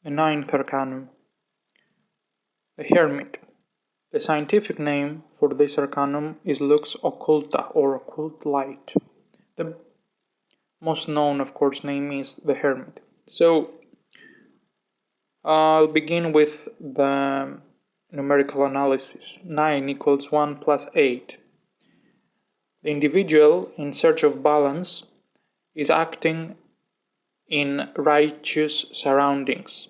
The ninth arcanum, the Hermit. The scientific name for this arcanum is Lux Occulta or Occult Light. The most known, of course, name is the Hermit. So, I'll begin with the numerical analysis. 9 equals 1 plus 8. The individual, in search of balance, is acting in righteous surroundings.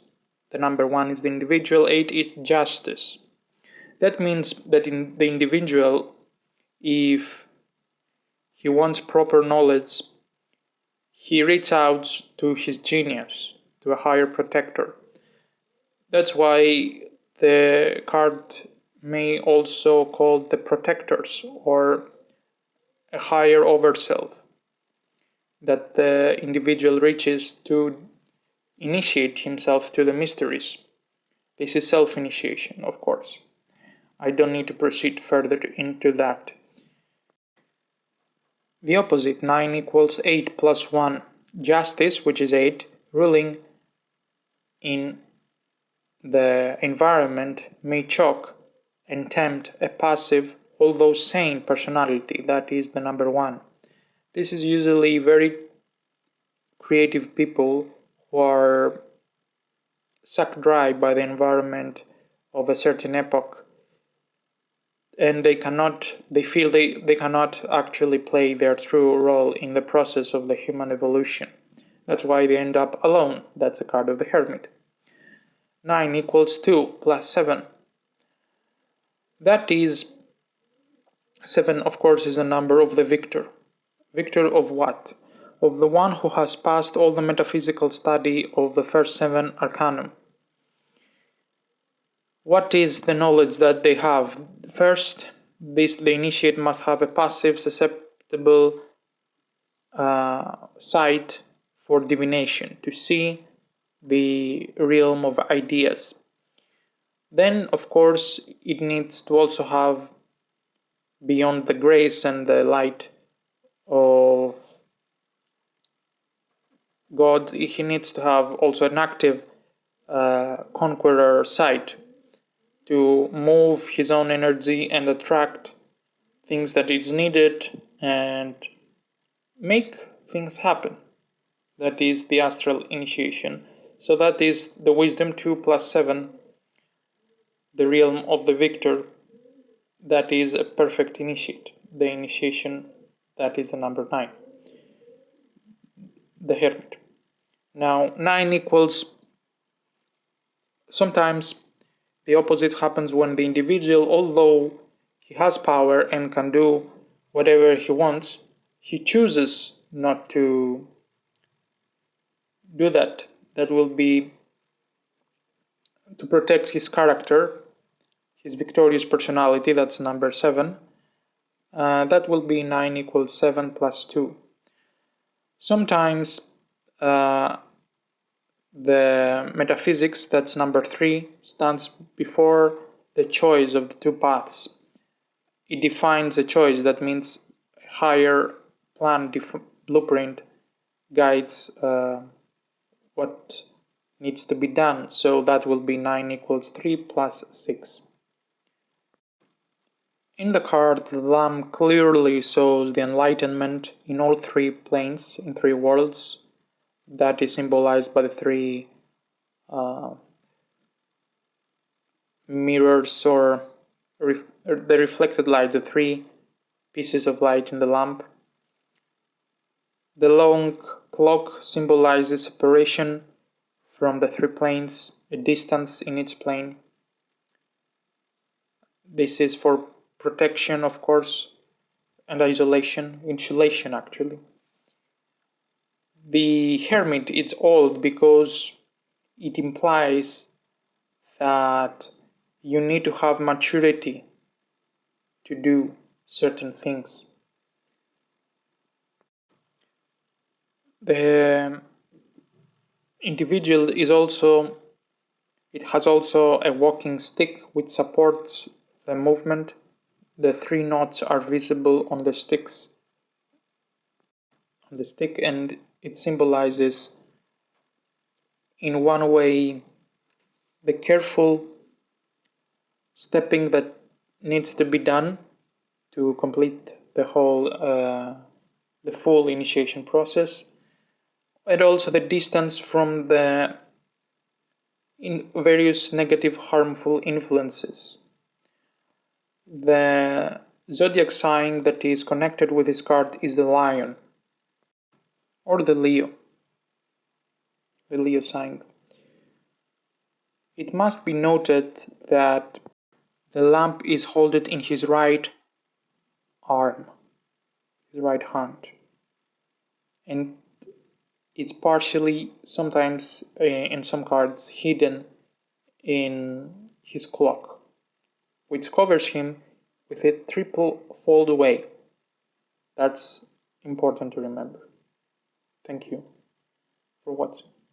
The number 1 is the individual, 8 is justice. That means that in the individual, if he wants proper knowledge, he reaches out to his genius, to a higher protector. That's why the card may also call the protectors or a higher overself that the individual reaches to initiate himself to the mysteries. This is self-initiation, of course. I don't need to proceed further into that. The opposite, 9 equals 8 plus 1. Justice, which is 8, ruling in the environment, may choke and tempt a passive, although sane personality, that is the number 1. This is usually very creative people who are sucked dry by the environment of a certain epoch, and they feel they cannot actually play their true role in the process of the human evolution. That's why they end up alone. That's the card of the Hermit. 9 equals 2 plus 7. That is, 7 of course is the number of the victor. Victor of what? Of the one who has passed all the metaphysical study of the first 7 arcanum. What is the knowledge that they have? First, the initiate must have a passive, susceptible sight for divination, to see the realm of ideas. Then, of course, it needs to also have, beyond the grace and the light of God, he needs to have also an active conqueror sight to move his own energy and attract things that is needed and make things happen. That is the astral initiation. So that is the wisdom 2 plus 7, the realm of the victor. That is a perfect initiate. The initiation, that is the number 9, the Hermit. Now 9 equals, sometimes the opposite happens when the individual, although he has power and can do whatever he wants, he chooses not to do that. That will be to protect his character, his victorious personality, that's number 7. That will be 9 equals 7 plus 2. Sometimes the metaphysics, that's number 3, stands before the choice of the two paths. It defines a choice. That means a higher plan, blueprint guides what needs to be done. So that will be 9 equals 3 plus 6. In the card, the lamb clearly shows the enlightenment in all 3 planes, in 3 worlds. That is symbolized by the 3 mirrors or the reflected light, the 3 pieces of light in the lamp. The long clock symbolizes separation from the 3 planes, a distance in each plane. This is for protection, of course, and insulation actually. The Hermit is old because it implies that you need to have maturity to do certain things. The individual has also a walking stick which supports the movement. The 3 knots are visible on the stick, and it symbolizes, in one way, the careful stepping that needs to be done to complete the full initiation process, and also the distance from the various negative harmful influences. The zodiac sign that is connected with this card is the lion, or the Leo sign. It must be noted that the lamp is held in his right arm, his right hand, and it's partially, sometimes in some cards, hidden in his cloak, which covers him with a triple fold away. That's important to remember. Thank you for watching.